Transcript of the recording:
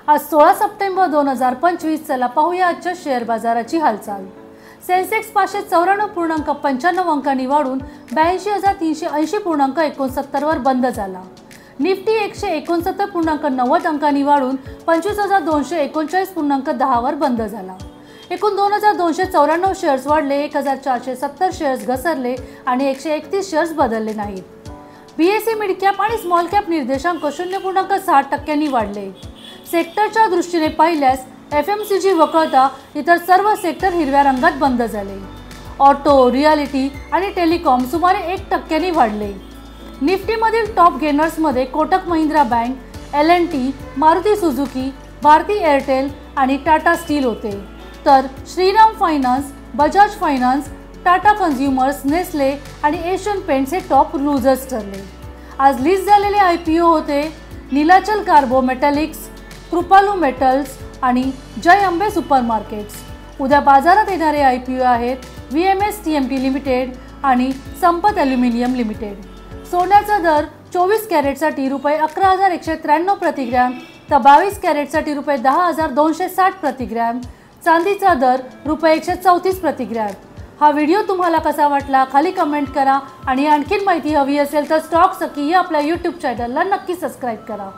आज 16 सप्टेंबर 2025 चला पाहूया आजच्या शेअर बाजाराची हालचाल। सेन्सेक्स 594.95 अंकांनी वाढून 82,380.69 वर बंद झाला। निफ्टी 169.90 अंकांनी वाढून 25,239.10 वर बंद झाला। एकूण 2,294 शेअर्स वाढले, 1,470 शेअर्स घसरले आणि 131 शेअर्स बदलले नाहीत। बीएसई मिड कॅप आणि स्मॉल कॅप निर्देशांक 0.60% वाढले। सेक्टरच्या दृष्टीने पाहिल्यास एफएमसीजी वगळता इतर सर्व सेक्टर हिरव्या रंगात बंद झाले। ऑटो, रिअलिटी आणि टेलिकॉम सुमारे 1% वाढले। निफ्टीमधील टॉप गेनर्समध्ये Kotak Mahindra bank, L&T, Maruti Suzuki, Bharti Airtel आणि टाटा स्टील होते, तर Shriram finance, Bajaj finance, Tata consumers, Nestle आणि एशियन पेंट्स हे टॉप लूजर्स ठरले। आज लिस्ट झालेले IPO होते Nilachal carbo metallics, Kripalu metals आणि जय अंबे सुपरमार्केट्स। उद्या बाजारात येणारे IPO आहेत VMS TMT लिमिटेड आणि संपत ॲल्युमिनियम लिमिटेड। सोन्याचा दर 24 कॅरेटसाठी ₹11,193 प्रति ग्रॅम तर 22 कॅरेटसाठी ₹10,260 प्रति ग्रॅम। चांदीचा दर ₹134 प्रति ग्रॅम। हा व्हिडिओ तुम्हाला कसा वाटला खाली कमेंट करा आणि आणखीन माहिती हवी असेल तर स्टॉक सखी या आपल्या YouTube चॅनलला नक्की सबस्क्राइब करा।